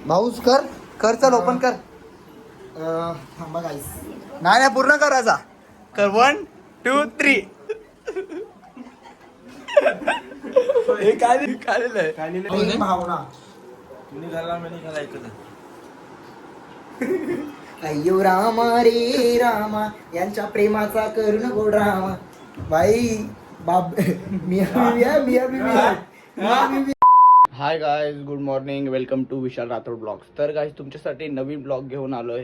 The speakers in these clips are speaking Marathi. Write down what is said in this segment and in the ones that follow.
भाऊस कर कर, चल ओपन कर. थांबा गाईस. नाही पूर्ण करायचा. कर 1 2 3. हे काय काय भावना अय्यो रामा रे रामा, यांच्या प्रेमाचा करू नको ड्रामा. बाई बाप मिया मिया मिया मिया. Hi guys, good morning, welcome to Vishal Rathod blogs. तर गाईज तुमच्यासाठी नवीन ब्लॉग घेऊन आलोय.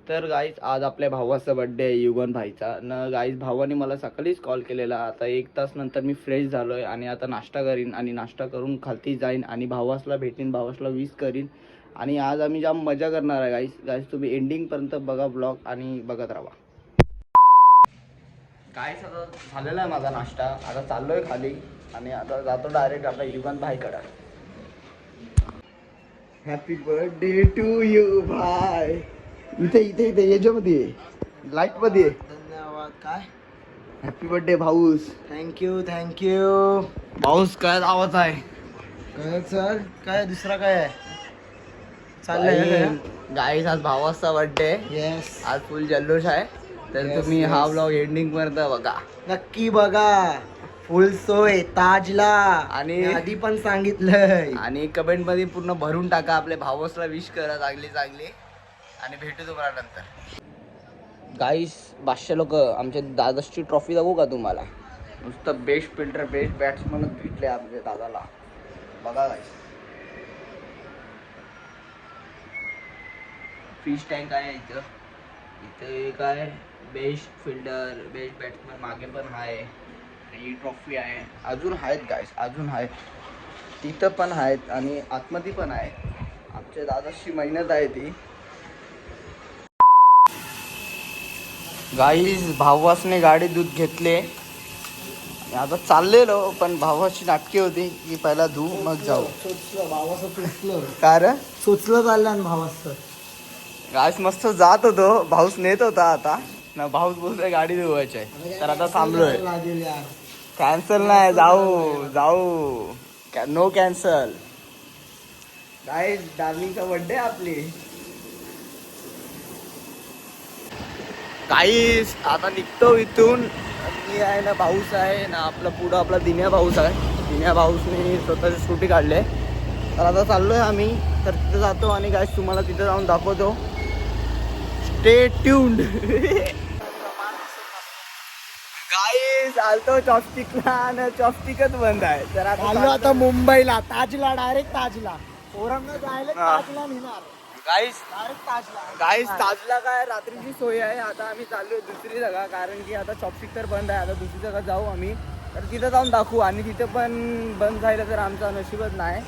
तर गाईज आज आपल्या भावाचा बड्डे आहे, युगन भाईचा. न गाईज भावाने मला सकाळीच कॉल केलेला. आता 1 तास नंतर मी फ्रेश झालोय आणि आता नाश्ता करीन आणि नाश्ता करून खालती जाईन आणि भावासला भेटीन, भावासला विश करीन. आणि आज आम्ही जाम मजा करणार आहे गाईज. तुम्ही एंडिंगपर्यंत बघा ब्लॉग आणि बघत राहा. गाईज आता झालेला आहे माझा नाश्ता. आता चाललोय खाली आणि आता जातो डायरेक्ट आपल्या युगन भाईकडे. हॅपी बर्थडे टू यू भाई. इथे इथे इथे याच्यामध्ये लाईट मध्ये. धन्यवाद. काय हॅपी बर्थडे भाऊस. Thank you thank you. भाऊस काय आवाज आहे. काय सर, काय दुसरा काय आहे चाललंय? गाईस आज भावाचा बर्थडे. येस, आज फुल जल्लोष आहे. तर Yes, तुम्ही हा yes. ब्लॉग एंडिंग पर्यंत बघा. नक्की बघा. फुल सोय ताजला. आणि मी आधी पण सांगितलंय. आणि कमेंट मध्ये पूर्ण भरून टाका. आपल्या भावासला विश करा चांगली चांगली. आणि भेटू तुम्हाला नंतर. गाईस 500 लोक आमच्या दादाची ट्रॉफी दाखवू का तुम्हाला. नुसतं बेस्ट फिल्डर, बेस्ट बॅट्समन भेटले आमच्या दादाला. बघा गाईस. फिश टँक आहे इथं. इथे काय बेस्ट फिल्डर, बेस्ट बॅट्समन मागे पण आहे. ही ट्रॉफी आहे. अजून आहेत गाईस, अजून आहेत. तिथं पण आहेत आणि आतमध्ये पण आहे. आमच्या दादाची मेहनत आहे ती. गाईस भावासने गाडी दूध घेतले. आता चाललेलो पण भावाची नाटकी होती की पहिला धू मग जाऊ. सोचलं भावाचं, सोचलं कारण सोचलं चाललं ना भावाचं. गाईस मस्त जात होतो, भाऊस नेत होता. आता ना भाऊस बोलतोय गाडी धुवायची आहे. तर आता थांबलोय. लागेल यार. कॅन्सल नाही, जाऊ जाऊ. No cancel. गाईस डार्लिंगचा बर्थडे आपली. गाईस आता निघतो इथून. मी आहे ना, भाऊस आहे ना आपला पुढं आपला दिन्या भाऊस आहे. दिन्या भाऊसने स्वतःची स्कूटी काढले. तर आता चाललोय आम्ही. तर तिथं जातो आणि गाईस तुम्हाला तिथं जाऊन दाखवतो. Stay tuned. गाईस आलतो चॉपस्टिकला आणि चॉपस्टिकच बंद आहे. तर आलो आता मुंबईला, ताजला, डायरेक्ट ताजला. औरंगाबाद जायला ताजला नेणार. गाईस डायरेक्ट ताजला. गाईस ताजला काय रात्रीची सोय आहे. आता आम्ही चाललोय दुसरी जागा, कारण की आता चॉपस्टिक तर बंद आहे. आता दुसरी जागा जाऊ आम्ही. तर तिथं जाऊन दाखवू. आणि तिथं पण बंद झालं तर आमचा नशीबच नाही.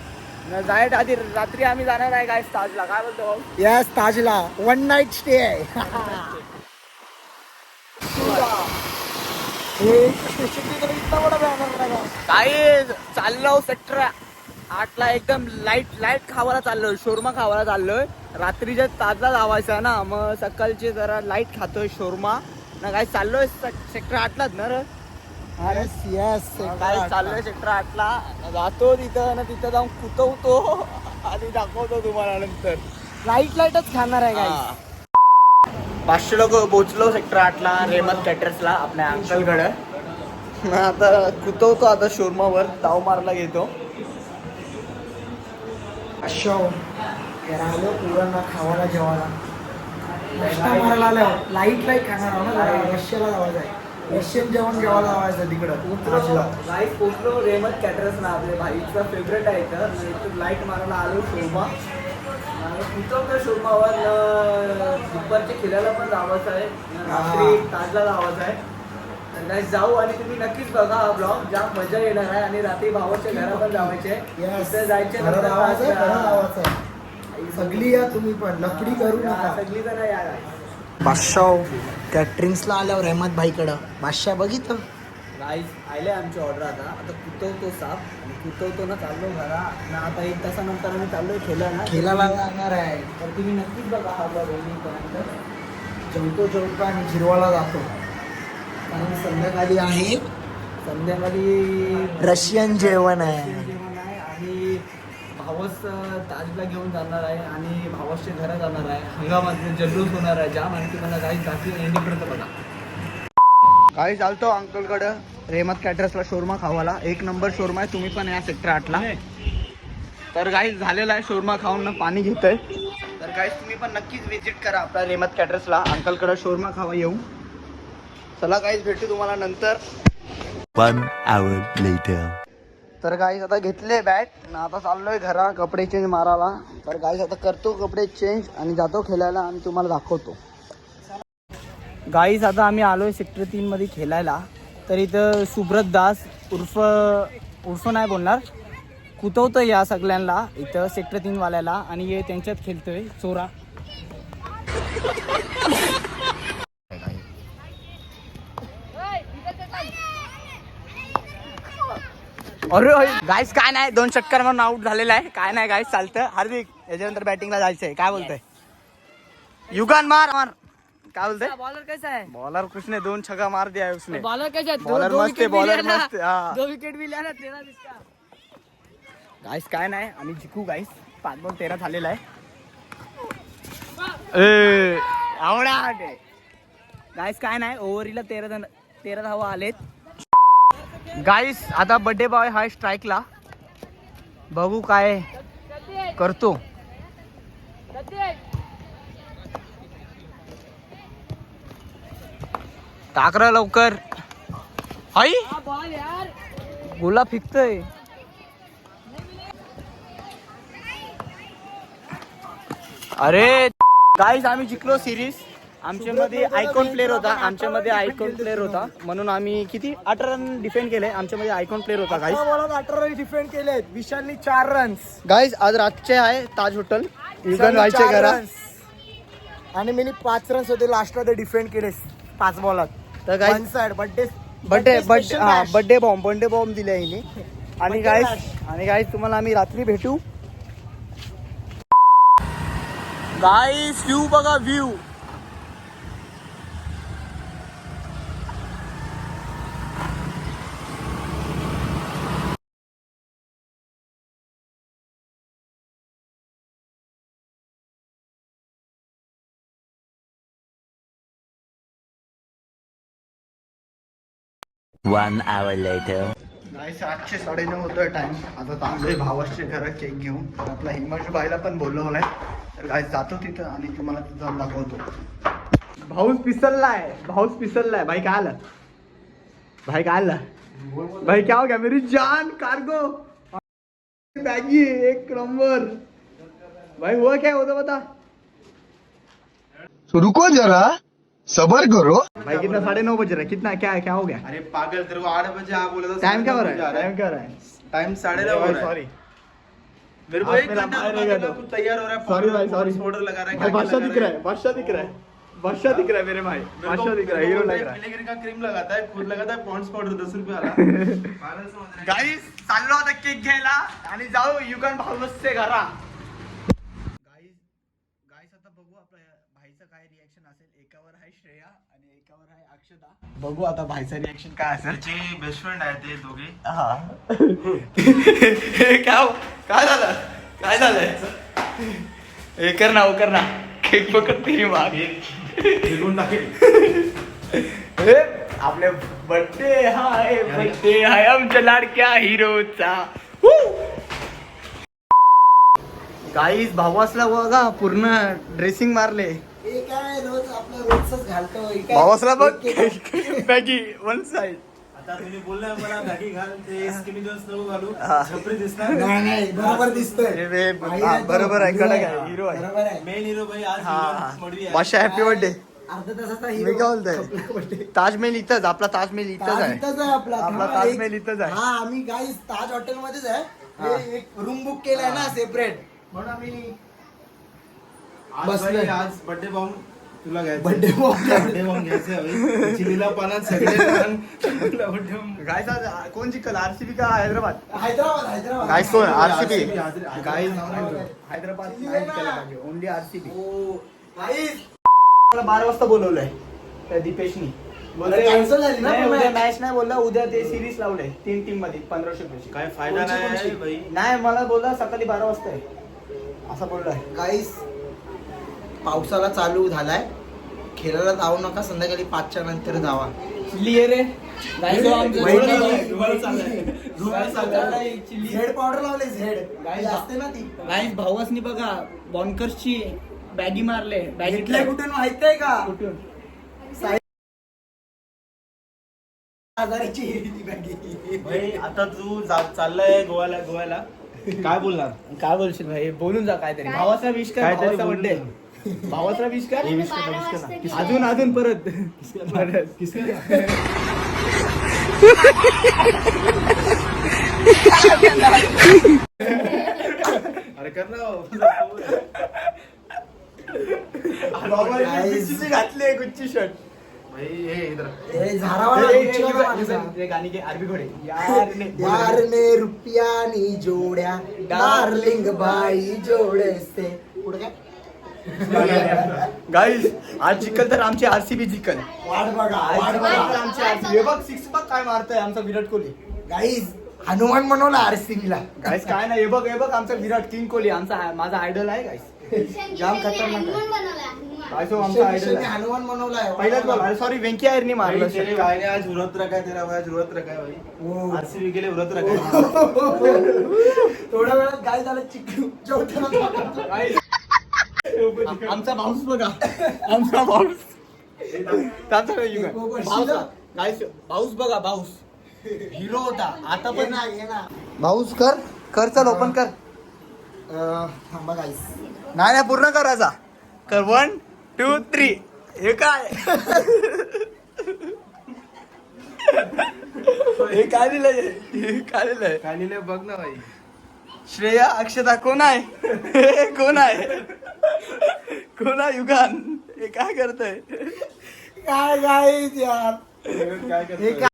जायला आधी रात्री आम्ही जाणार आहे गाईस ताजला. काय बोलतो भाऊ. यस, ताजला 1 नाईट स्टे आहे. काय चाललो सेक्टर 8ला एकदम लाईट खावायला चाललोय. शोरमा खावायला चाललोय. रात्रीच्या ताजला लावायचा ना, मग सकाळचे जरा लाईट खातोय शोरमा ना. काय चाललोय सेक्टर 8लाच ना रे. Yes yes. काय चाललोय सेक्टर 8ला. जातो तिथं ना, तिथं जाऊन कुतवतो आणि दाखवतो तुम्हाला नंतर. लाईटच खाणार आहे काय. 500 लोक पोहोचलो सेक्टर 8ला रेमत कॅटर्सला आपल्या अंकलकडे. आता कुतवतो आता शोरमावर ताव मारला घेतो. अशो राहिलो पुरांना खावायला जेवायला. नाश्ता मारायला आल्यावर लाईट खाणार आहो ना. रशियाला जावायचं आहे. रशियन जेवण जेवायला लावायचं तिकडं ताजला. लाईट पोचलो रेमत कॅटरर्स ना, आपल्या भाईचा फेवरेट आहे. तर लाईट मारायला आलो शोरमा. कुतवतो शोरमावर. दुपारच्या खिलाला पण जावायचं आहे, रात्री ताजला जावायचं आहे. तर काय जाऊ आणि तुम्ही नक्कीच बघा हा ब्लॉग. जाम मजा येणार आहे. आणि रात्री भावाच्या घरा पण जावायचे. तिथे जायचे नंतर सगळी या तुम्ही पण लफडी करू नका. सगळी जण या. बादशाह कॅटरिंग्सला आल्यावर रहमत भाईकडं बादशाह बघितलं. राईस आले आमची ऑर्डर. आता कुतवतो साप आणि कुतवतो ना चाललो घरा ना. आता 1 तासानंतर आम्ही चाललोय खेळायला. खेळायला जाणार आहे. तर तुम्ही नक्कीच बघा हा ब्लॉग एंडिंगपर्यंत. जेवतो आणि जिरवाला जातो. आणि संध्याकाळी आहे, संध्याकाळी रशियन जेवण आहे. जेवण आहे. आणि भावा भावस ताजला घेऊन जाणार आहे आणि भावासच्या घरात जाणार आहे. हंगामात जल्लोष होणार आहे जाम. आणखी मला काही बाकी एंडिंगपर्यंत बघा. काही चालतो अंकलकडं रेहमत कॅटरर्सला शोरमा खावाला. एक नंबर शोरमा आहे. तुम्ही पण या सेक्टर 8ला. तर काही झालेला आहे शोरमा खाऊन पाणी घेतोय. तर काही तुम्ही पण नक्कीच विजिट करा आपल्या रेहमत कॅटरर्सला. अंकलकडं शोरमा खावा येऊ. चला काहीच भेटू तुम्हाला नंतर. 1 hour later. तर गाईज आता घेतले बॅट ना आता चाललोय घरा कपडे चेंज मारायला. तर गाईज आता करतो कपडे चेंज आणि जातो खेळायला आणि तुम्हाला दाखवतो. गाईज आता आम्ही आलोय सेक्टर 3 मध्ये खेळायला. तर इथं सुब्रत दास उर्फ नाही बोलणार कुतवतं या सगळ्यांना इथं सेक्टर 3 वाल्याला आणि हे त्यांच्यात खेळतोय चोरा. अरे गाईस काय नाही 2 षटकार म्हणून आउट झालेला आहे. काय नाही गाईस चालतं. हार्दिक याच्यानंतर बॅटिंगला जायचंय. काय बोलतोय युगान मार मार. काय बोलतोय बॉलर कैसा है? बॉलर कुछ ने 2 छक्का मार दिया है उसने. बॉलर कैसा है? बॉलर मस्त आहे. बॉलर मस्त. दो विकेट भी लिया ना 13 इसका. गाईस काय नाही आम्ही जिंकू गाईस. 5-13 झालेला आहे. आवडा गाईस काय नाही ओव्हरीला 13 धावा आलेत. गाईस आता बर्थडे बॉय हा स्ट्राईकला. बघू काय करतो. टाकरा लवकर. हाय बॉल यार. गोला फिकतोय. अरे गाईस आम्ही जिंकलो सिरीज. आमच्यामध्ये आयकॉन प्लेअर होता म्हणून आम्ही किती 18 रन डिफेंड केले. आमच्यामध्ये आयकॉन प्लेअर होता गाईस. 18 रन डिफेंड केलेत. विशालनी 4 रन्स गाईस आज रातचे आहे ताज हॉटेल युगन व्हायचे घरा. आणि मी 5 रन्स होते लास्टला ते डिफेंड केले 5 बॉलात. तर गाईस वन साइड बर्थडे बॉम्ब दिले हिने. आणि गाईस तुम्हाला आम्ही रात्री भेटू. गाईस व्ह्यू बघा व्ह्यू. One hour later. गाईस 8:30 होतोय टाइम. आता चांगले भावाचे घरात केक घेऊन. आपला हिमांशू भाईला पण बोलवलाय. तर गाईस जातो तिथं आणि तुम्हाला तिथं दाखवतो. भाऊस पिसललाय. भाई काय आलं भाई क्या हो गया मेरी जान कार्गो बैगी एक नंबर. भाई हुआ क्या होता बता. रुको जरा सबर करो. भाई कितना 9:30 बज रहा है. कितना क्या हो गया. अरे पागल तेरे को 8 बजे आप बोला था. टाइम क्या हो रहा है. टाइम 9:30 हो रहा है. सॉरी मेरे को 1 घंटा लगा. तू तैयार हो रहा है. सॉरी भाई सॉरी. पाउडर लगा रहा है. भाई बादशाह दिख रहा है मेरे भाई. बादशाह दिख रहा है हीरो लग रहा है. विनेगर का क्रीम लगाता है. खुद लगाता है. पॉन्ड्स पाउडर 10 रुपये वाला. गाईस चाललो आता केक घ्यायला आणि जाऊ युगन भाऊचे घरा. गाईस आता बघू आपल्या भाईचं काय रिएक्शन असेल. एकावर आहे श्रेया आणि एकावर आहे अक्षता. बघू आता भाईचं रिएक्शन काय असेल. त्याचे बेस्ट फ्रेंड आहे ते दोघे. हा काय झालं हे कर ना केक पकड तेरी मागे. आपले बर्थडे हाय आमच्या लाडक्या हिरोचा. गाईस भावासला बघा पूर्ण ड्रेसिंग मारले. हे काय रोज आपलं रोजच घालतो. हे काय? भावासला बघ बॅगी 1 साइड. आता तुम्ही बोललाय मला बॅगी घाल ते स्किनी जीन्स नको घालू. हा. छपरी दिसणार. नाही बरोबर दिसतोय. बरोबर आहे कडक आहे हिरो आहे. बरोबर आहे. मेन हिरो भाई आज हा मडवी आहे. बादशाह हॅपी बर्थडे. अर्धा तासाचा मी हिरो. काय बोलतोय ताजमहल इथंच. आपला ताजमहल इथंच आहे. इथंच आहे आपला. आपला हा, ताजमहल एक- इथंच आहे. हा आम्ही गाईस ताज हॉटेल मध्येच आहे. हे एक रूम बुक केलाय ना सेपरेट म्हणून आम्ही आज बसलोय. भाई आज बर्थडे बॉम्ब तुला घ्यायचं. बर्थडे बॉम्ब बर्थडे बॉम्ब घ्यायचं भाई. चिलीला पानात सगळे जण तुला birthday bomb. गाईस आज कोण जिंकल आरसीबी का हैदराबाद. हैदराबाद गाईस कोण आरसीबी. RCB. गाईस हैदराबाद नाही जिंकायला पाहिजे. Only RCB. गाईस मला 12 वाजता बोलवलंय त्या दीपेशनी. कॅन्सल झाली ना नाही, पण उद्या match. मॅच नाही बोलला, उद्या ते सिरीज लावले 3 टीम मध्ये 1500 पैसे. काय फायदा कोणची- नाही कोणची? भाई. नाही मला बोलला सकाळी 12 वाजता आहे असं बोललाय. गाईस पावसाला चालू झालाय, खेळायला जाऊ नका, संध्याकाळी 5च्या नंतर जावा. चिल्ली आहे रे Guys, तो आमचं वहिनी- जोरात आहे. धुवायला चाललंय. धुवायला चाललंय, चिल्ली. झेड पावडर लावले झेड Guys, असते ना ती. Guys, भावासनी बघा बॉन्कर्सची बॅगी मारले घेतलंय बॅगीतल्या कुठून माहित आहे का? कुठून 6,000ची ती बॅगी. भाई आता तू चाललाय गोव्याला काय बोलणार? काय बोलशील भाई, बोलून जा काहीतरी. भावाचा विश कर, काहीतरी भावाचा बोलून बर्थडे, जा. भावाचा विश कर. हे विश कर. अजून परत अरे कर ना गुच्चीची घातली गुच्ची शर्ट. भाई हे इधर हे झारावाला गुच्चीवाला माणूस आहे. गाणी घे आरबी घोडे यार ने. यार ने रुपयानी जोड्या डार्लिंग बाई जोडे पुढे काय गाईज आज जिंकल तर आमची आरसीबी जिंकल. वाट बघा वाट आज बघा आमची RCB. हे बघ 6 पॅक काय मारतोय आमचा विराट कोहली. गाईज हनुमान बनवला RCB ला. गाईज काय नाही, हे बघ आमचा विराट किंग कोहली माझा आयडल आहे गाईज. जाम खतरनाक आहे. काय तो आमचा आयडल आहे. हनुमान बनवलाय पहिलाच बॉल. अरे सॉरी वेंकी आयरनी मारलं. भाई तेरे भाई ने आज व्रत रखा है, तेरा भाई आज व्रत रखा है भाई. हो. आरसीबी के लिए व्रत रखा है. थोड्या वेळात काय झालं चिकू जेवताना Guys, आमचा बाऊस बघा, आमचा बाऊस. गाईस बाऊस बघा, बाऊस हिरो होता, आता ये पण ना ये ना बाऊस कर चल ओपन कर. थांबा गाईस नाही पूर्ण करायचा. कर 1 2 3. हे काय हे काय दिलंय, हे काय दिलंय. काय लिहिलंय बघ ना भाई. श्रेया अक्षता कोण आहे? हे कोण आहे युगान? हे काय करतय? काय गाईस यार काय हे करतोय? काय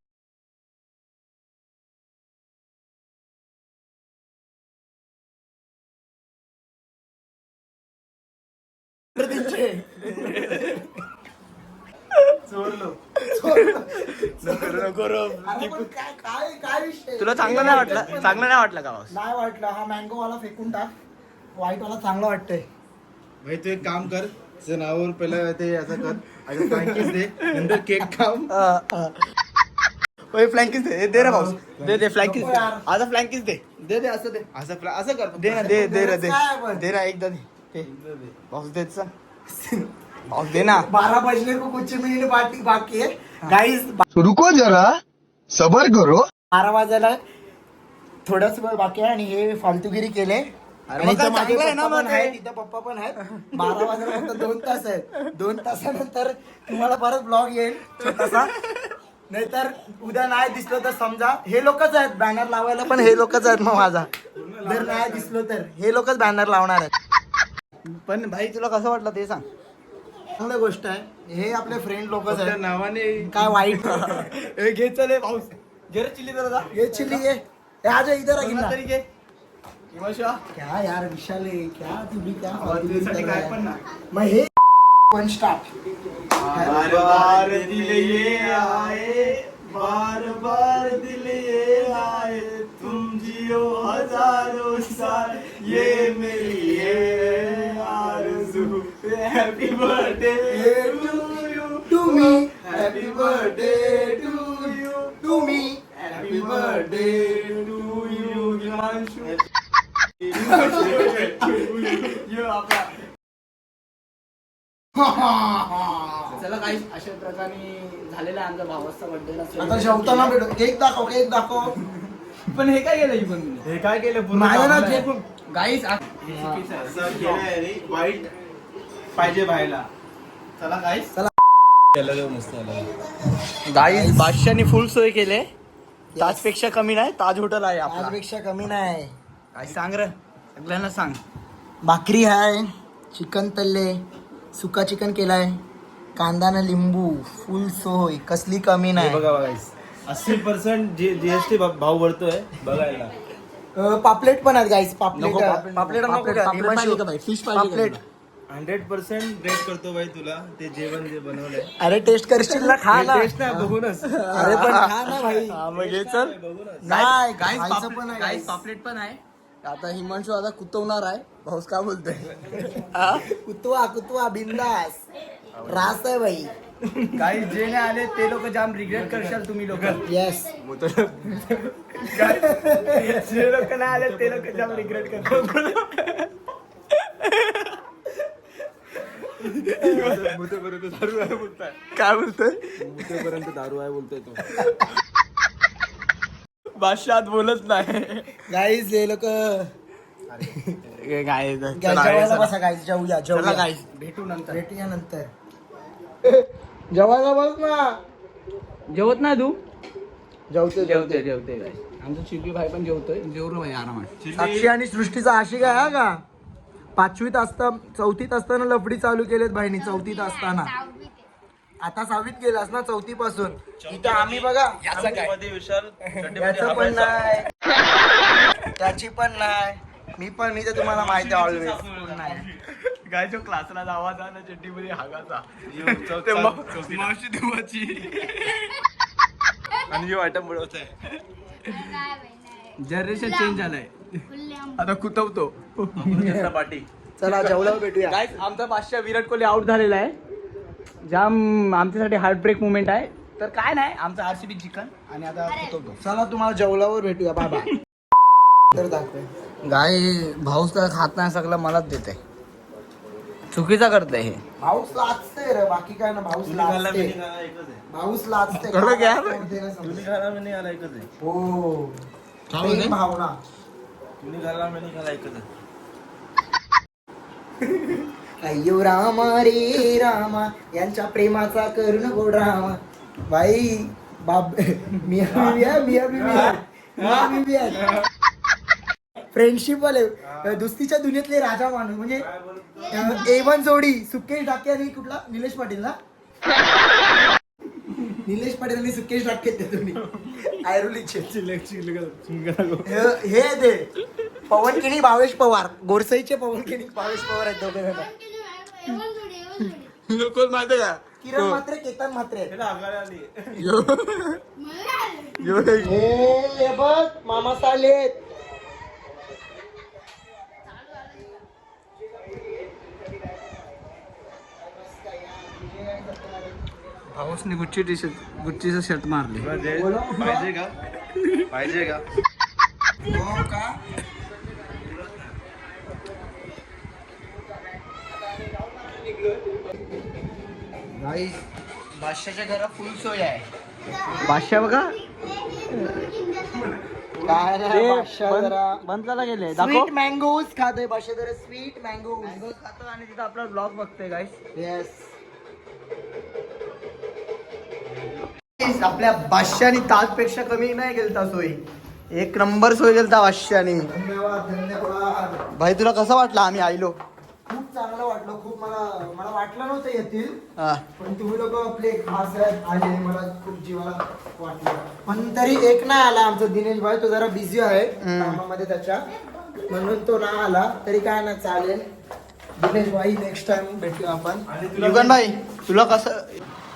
चोरलो. नको रो. अरे पण काय काय काय विषय तुला चांगलं नाही वाटलं का बाऊस? नाही वाटलं. हा मँगो वाला फेकून टाक, व्हाईट वाला चांगला वाटतंय. भाई तू एक काम कर, तुझ्या नावावर पहिलं ते असं कर, आता फ्रँकीज दे, नंतर केक खाम. फ्लँकीज दे रे बाऊस, दे फ्लँकीज नको दे. यार. आता फ्लँकीज दे असं दे. असं कर. दे ना दे काय आपण? दे ना एकदा दे. बाऊस देत बाऊस दे ना. 12 बजने को कुछ मिनिट बाकी है गाईस. रुको जरा सबर करो 12 वाजायला थोडंच वेळ बाकी आहे आणि हे फालतूगिरी केले. अरे आणि मग इथं काय माझे चांगलं आहे ना पप्पा मग पण ते. आहेत, इथं पप्पा पण आहेत. 12 वाजायला फक्त 2 तास आहेत. 2 तासानंतर तुम्हाला परत ब्लॉग येईल छोटासा. नाहीतर उद्या नाही दिसलो तर समजा हे लोकच आहेत बॅनर लावायला, पण हे लोकच आहेत. मग माझा जर नाही दिसलो तर हे लोकच बॅनर लावणार आहेत. पण भाई तुला कसं वाटलं ते सांग. चांगली गोष्ट आहे. हे आपले फ्रेंड लोकच त्या आहेत. नावाने काय वाईट हे घे चल हे बाऊस. घे रे चिल्ली जरा जा. ये चिल्ली ये आज इधर कोणाला तरी घे. हिमांशु, क्या यार विशाल है, क्या तू भी क्या तुझ्यासाठी काय पण ना. मग हे पण स्टार्ट. बार बार दिल ये आए, बार बार दिल ये आए, तुम जियो हजारों साल, ये मेरी है आरज़ू. Happy birthday to you, to me happy birthday to me happy birthday to you Himanshu. चला काही अशा प्रकारे झालेला आहे आमचा भावाचा बर्थडे. आता जेवताना भेटू. केक दाखव केक दाखव. पण हे काय केलं ही पण हे काय केलं पूर्ण माझ्या ना कामाला? केक गाईस असं केलंय रे, वाईट पाहिजे भायला. चला गाईस चला. केलं मस्त आलं. गाईस बादशाहनी फुल सोय केले. ताजपेक्षा कमी नाही, ताज हॉटेल आहे आपला. आजपेक्षा कमी नाही. काय सांग रे सगळ्यांना सांग. भाकरी आहे, चिकन तल्ले, सुका चिकन केलाय, कांदा ना लिंबू, फुल सोय, कसली कमी हे नाही. बघा गाईस 80% जीएसटी भाव भरतोय बघायला. पापलेट पण आहेत गाईस. नको पापलेट पापलेट नको का? पापलेट हिमांशु, पाहिजे का बाई? फिश पाहिजे पापलेट. का? 100% रेट करतो भाई तुला ते जेवण जे बनवलंय. अरे टेस्ट करशील ना, खा ना. टेस्ट नाही बघूनच. अरे पण खा ना भाई. मग हे चल नाही खायचं पण आहे गाईस, पापलेट पण आहे. आता हिमांशू आता कुतवणार आहे. भाऊस काय बोलतोय? कुतवा बिंदास रास आहे भाई. काही जे नाही आले ते लोक जाम रिग्रेट करशाल तुम्ही लोक. येस. जे लोक नाही आले ते लोक जाम रिग्रेट करतात. काय बोलतोय? मुठेपर्यंत दारू आहे बोलतोय तो. भाषात बोलत नाही. गाईज हे लोक काय जेवायला बसा गाईज. जेवूया गाईस, भेटू नंतर. भेटूया नंतर. जेवायला बस ना. जेवत नाही तू? जेवते जेवते गाईस. आमचा चिकी भाई पण जेवतोय. जेवलो भाई आरामात. साक्षी आणि सृष्टीचा आशिक आहे हा का. 5वीत असता 4थीत असताना लफडी चालू केलेत भाईनी. 4थीत असताना. आता 6वीत गेलास ना 4थी पासून. इथं आम्ही बघा याचं पण नाही, त्याची पण नाही. मी तर तुम्हाला माहिती आहे ऑलवेज नाही. काय जो क्लासला जावाचा ना चड्डीमध्ये हागाचा. मावशी देवाची. आणि जो आयटम बनवत आहे जनरेशन चेंज झालाय. आता कुतवतो. पार्टी. चला जेवल्यावर भेटूया. गाईस, आमचा 500 विराट कोहली आउट झालेला आहे. जाम आमच्यासाठी हार्ट ब्रेक मुवमेंट आहे. तर काय नाही, आमचा आरसीबी चिकन आणि आता कुतवतो. चला तुम्हाला जेवल्यावर भेटूया. बाबा तर दाखव. गाय भाऊस काय खात नाही सगळं मलाच देते. चुकीचा करते हे. भाऊस लाचते रे, बाकी काय ना. भाऊस लाचते. एकच आहे. भाऊस लाचते. कळलं क्या? तुम्ही खाला मी आला एकच आहे. हो प्रेम भावना. तुम्ही खाला मी खाला एकच आहे. अय्यो रामा रे रामा, यांच्या प्रेमाचा करून गोड रामा. बाई बाब मिया बिबी फ्रेंडशिप वाले दुस्तीच्या दुनियेतले राजा माणूस म्हणजे A1 जोडी. सुकेश डाके आणि कुठला निलेश पाटील ना. निलेश पाटील आणि सुकेश डाके ते दोन्ही ऐरोलीचे. हे ते पवन किणी भावेश पवार. गोरसईचे पवन किणी भावेश पवार आहेत दोघे जण. कोण माहिती का? किरण मात्रे, केतन मात्रे. यो हे बघ मामा चालेत. भाऊसने गुच्चीचं शर्ट मारले. पाहिजे का? पाहिजे का? हो का? बादशाच्या घरात फुल सोय आहे. बादशा बघा काय नाही बादशाह जरा बंद करायला गेले. स्वीट मँगोज खातोय. बादशाह जरा स्वीट मँगोज खातो आणि तिथं आपला ब्लॉग बघतोय गाईस. येस. आपल्या बादशानी ताजपेक्षा कमी नाही गेलता सोय. एक नंबर सोय गेलता बादशानी. धन्यवाद धन्यवाद. भाई तुला कसं वाटलं आम्ही आलो? खूप चांगलं वाटलं. खूप मला वाटलं नव्हतं येतील, हा. पण तुम्ही लोक आपले खास आहेत आले. मला खूप जीवाला वाटलं. पण तरी एक नाही आला आमचा दिनेश भाई. तो जरा बिझी आहे कामामध्ये त्याच्या, म्हणून तो नाही आला. तरी काय ना चालेल. दिनेश भाई नेक्स्ट टाइम भेटूया आपण. युगन भाई तुला कसं?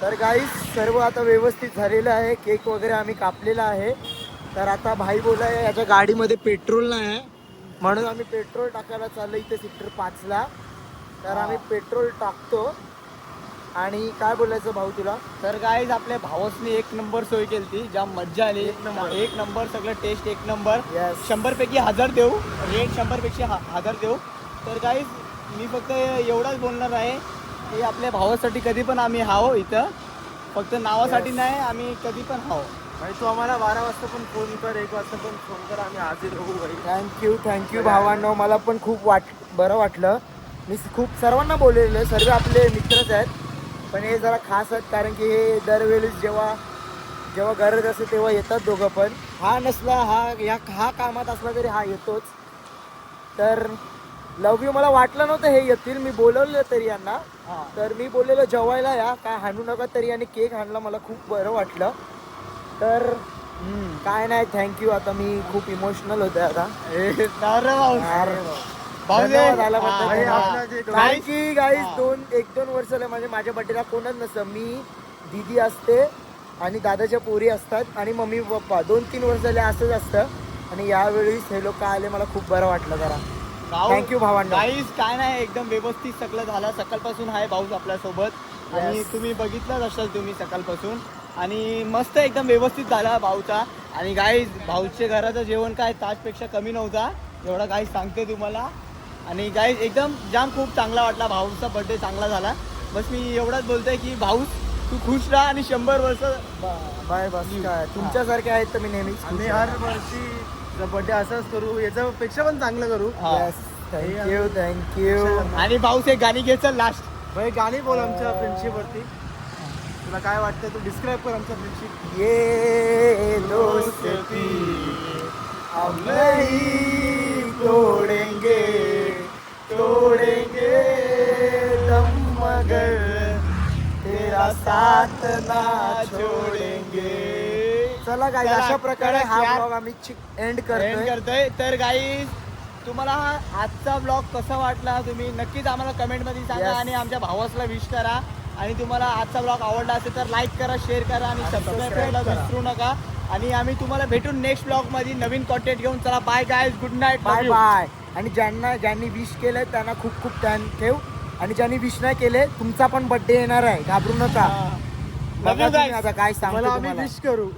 तर गाईस सर्व आता व्यवस्थित झालेलं आहे. केक वगैरे आम्ही कापलेला आहे. तर आता भाई बोलाय याच्या गाडीमध्ये पेट्रोल नाही आहे, म्हणून आम्ही पेट्रोल टाकायला चाललो इथे सेक्टर 5ला. तर आम्ही पेट्रोल टाकतो. आणि काय बोलायचं भाऊ तुला? तर गाईज आपल्या भावासने एक नंबर सोय केली ती. जाम मज्जा आली. एक नंबर सगळं टेस्ट एक नंबर. Yes. 100 पैकी 1000 देऊ. रेट 100 पेक्षा 1000 देऊ. तर गाईज मी फक्त एवढाच बोलणार आहे की आपल्या भावासाठी कधी पण आम्ही हाव इथं. फक्त नावासाठी नाही, आम्ही कधी पण हाव. भाई तू आम्हाला 12 वाजता पण फोन कर, 1 वाजता पण फोन कर, आम्ही हाजीर होऊ भाई. थँक्यू भावांनो. मला पण खूप बरं वाटलं. मी खूप सर्वांना बोललेलं. सर्व आपले मित्रच आहेत, पण हे जरा खास आहेत कारण की हे दरवेळी जेव्हा गरज असते तेव्हा येतात दोघं पण. हा नसला हा कामात असला तरी हा येतोच. तर लव यू. मला वाटलं नव्हतं हे येतील. मी बोलवलं तरी यांना. तर मी बोललेलो जेवायला या, काय हाणू नका, तरी यांनी केक आणला. मला खूप बरं वाटलं. तर काय नाही थँक्यू. आता मी खूप इमोशनल होते आता. धन्यवाद आल्याबद्दल. हे धन्यवाद. आपलं जे कारण की गाईस 1-2 वर्ष म्हणजे माझ्या बर्थडेला कोणच नसतं. मी दीदी असते आणि दादाच्या पोरी असतात आणि मम्मी पप्पा 2-3 वर्ष झाले असंच असतं. आणि यावेळेस हे लोक आले, मला खूप बरं वाटलं जरा. थँक्यू भावांना. गाईस काय नाही, एकदम व्यवस्थित सगळं झालं. सकाळपासून आहे भाऊस आपल्यासोबत आणि Yes. तुम्ही बघितलंच असाल तुम्ही सकाळपासून. आणि मस्त एकदम व्यवस्थित झाला भाऊचा. आणि गाईस भाऊच्या घराचं जेवण काय ताजपेक्षा कमी नव्हता, एवढा गाईस सांगते तुम्हाला. आणि गाईस एकदम जाम खूप चांगला वाटला, भाऊचा बर्थडे चांगला झाला. बस मी एवढंच बोलतोय की भाऊ तू खुश राहा आणि 100 वर्ष बाय बस काय तुमच्यासारखे आहेत तर मी नेहमीच आम्ही हर वर्षी बर्थडे असंच करू, याच्यापेक्षा पण चांगलं करू. थँक्यू. आणि भाऊस एक गाणी घे चल लास्ट. भाई गाणी बोल आमच्या फ्रेंडशिप वरती. तुला काय वाटतं, तू डिस्क्राईब कर आमच्या फ्रेंडशिप. ये दोस्ती हम नहीं तोड़ेंगे तोड़ेंगे दम मगर तेरा साथ ना छोड़ेंगे. चला काय चला, अशा प्रकारे कडक हा यार. ब्लॉग आम्ही एंड एंड करतोय. करतोय. तर गाईज तुम्हाला हा आजचा ब्लॉग कसा वाटला तुम्ही नक्कीच आम्हाला कमेंटमध्ये सांगा. Yes. आणि आमच्या भावासला विश करा. आणि तुम्हाला आजचा ब्लॉग आवडला असेल तर लाईक करा, शेअर करा आणि सबस्क्राईब subscribe करायला करा. विसरू नका. आणि आम्ही तुम्हाला भेटून नेक्स्ट ब्लॉग मध्ये नवीन कॉन्टेंट घेऊन. चला bye guys, good night, bye bye. आणि ज्यांनी विश केलंय त्यांना खूप खूप थँक्यू. आणि ज्यांनी विश नाही केले तुमचा पण बर्थडे येणार आहे, घाबरू नका. बघा तुम्ही आता काय सांगतो मला आम्ही तुम्हाला. विश करू.